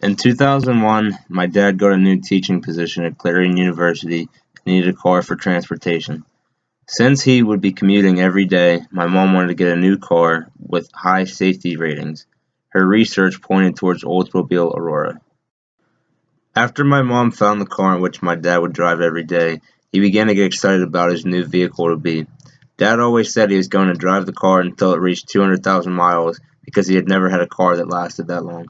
In 2001, my dad got a new teaching position at Clarion University and needed a car for transportation. Since he would be commuting every day, my mom wanted to get a new car with high safety ratings. Her research pointed towards Oldsmobile Aurora. After my mom found the car in which my dad would drive every day, he began to get excited about his new vehicle to be. Dad always said he was going to drive the car until it reached 200,000 miles because he had never had a car that lasted that long.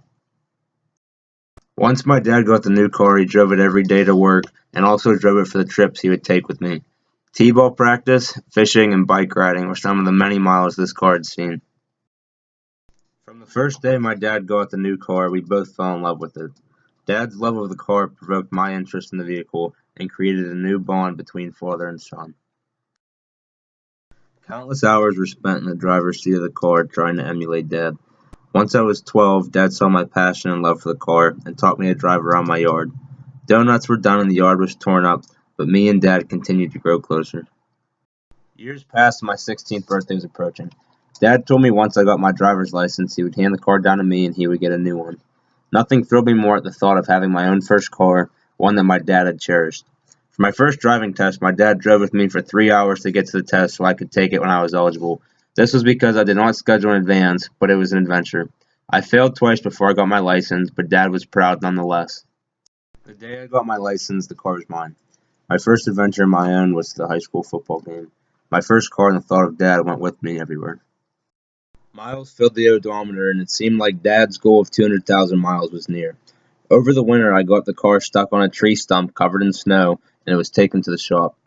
Once my dad got the new car, he drove it every day to work and also drove it for the trips he would take with me. T-ball practice, fishing, and bike riding were some of the many miles this car had seen. From the first day my dad got the new car, we both fell in love with it. Dad's love of the car provoked my interest in the vehicle and created a new bond between father and son. Countless hours were spent in the driver's seat of the car trying to emulate Dad. Once I was 12, Dad saw my passion and love for the car and taught me to drive around my yard. Donuts were done and the yard was torn up, but me and Dad continued to grow closer. Years passed and my 16th birthday was approaching. Dad told me once I got my driver's license, he would hand the car down to me and he would get a new one. Nothing thrilled me more at the thought of having my own first car, one that my dad had cherished. For my first driving test, my dad drove with me for 3 hours to get to the test so I could take it when I was eligible. This was because I did not schedule in advance, but it was an adventure. I failed twice before I got my license, but Dad was proud nonetheless. The day I got my license, the car was mine. My first adventure of my own was the high school football game. My first car and the thought of Dad went with me everywhere. Miles filled the odometer, and it seemed like Dad's goal of 200,000 miles was near. Over the winter, I got the car stuck on a tree stump covered in snow, and it was taken to the shop.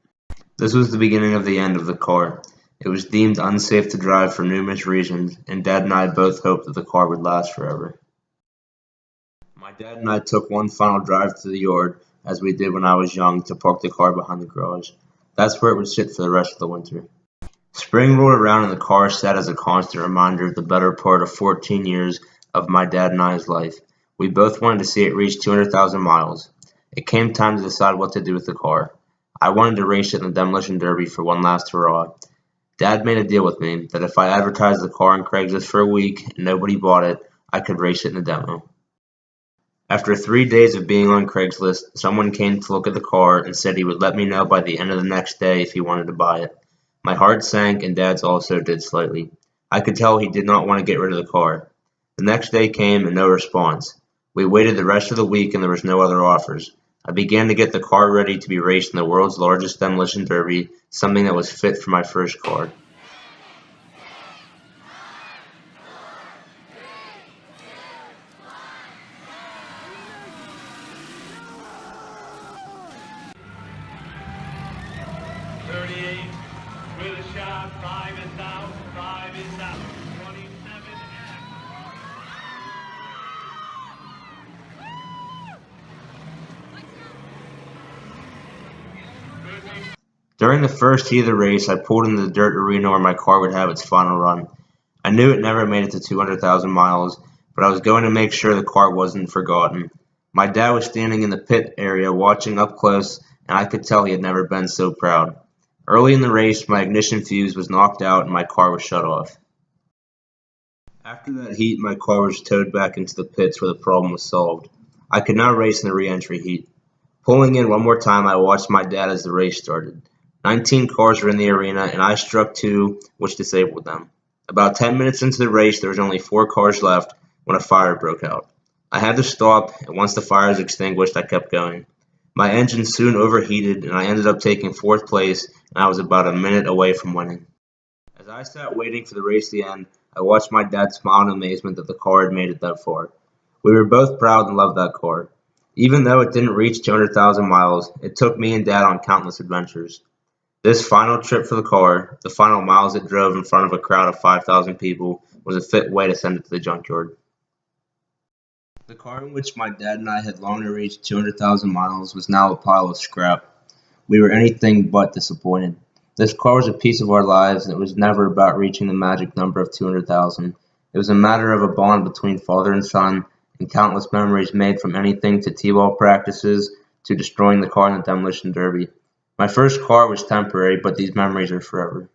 This was the beginning of the end of the car. It was deemed unsafe to drive for numerous reasons, and Dad and I both hoped that the car would last forever. My dad and I took one final drive to the yard, as we did when I was young, to park the car behind the garage. That's where it would sit for the rest of the winter. Spring rolled around and the car sat as a constant reminder of the better part of 14 years of my dad and I's life. We both wanted to see it reach 200,000 miles. It came time to decide what to do with the car. I wanted to race it in the demolition derby for one last hurrah. Dad made a deal with me that if I advertised the car on Craigslist for a week and nobody bought it, I could race it in the demo. After 3 days of being on Craigslist, someone came to look at the car and said he would let me know by the end of the next day if he wanted to buy it. My heart sank and Dad's also did slightly. I could tell he did not want to get rid of the car. The next day came and no response. We waited the rest of the week and there was no other offers. I began to get the car ready to be raced in the world's largest demolition derby, something that was fit for my first car. With a shot, 5 is out, 5 is out, 27 During the first heat of the race, I pulled into the dirt arena where my car would have its final run. I knew it never made it to 200,000 miles, but I was going to make sure the car wasn't forgotten. My dad was standing in the pit area watching up close, and I could tell he had never been so proud. Early in the race, my ignition fuse was knocked out and my car was shut off. After that heat, my car was towed back into the pits where the problem was solved. I could now race in the re-entry heat. Pulling in one more time, I watched my dad as the race started. 19 cars were in the arena, and I struck 2, which disabled them. About 10 minutes into the race, there was only 4 cars left when a fire broke out. I had to stop, and once the fire was extinguished, I kept going. My engine soon overheated, and I ended up taking 4th place, and I was about a minute away from winning. As I sat waiting for the race to end, I watched my dad smile in amazement that the car had made it that far. We were both proud and loved that car. Even though it didn't reach 200,000 miles, it took me and Dad on countless adventures. This final trip for the car, the final miles it drove in front of a crowd of 5,000 people, was a fit way to send it to the junkyard. The car in which my dad and I had longed to reach 200,000 miles was now a pile of scrap. We were anything but disappointed. This car was a piece of our lives, and it was never about reaching the magic number of 200,000. It was a matter of a bond between father and son, and countless memories made from anything to T-ball practices to destroying the car in the demolition derby. My first car was temporary, but these memories are forever.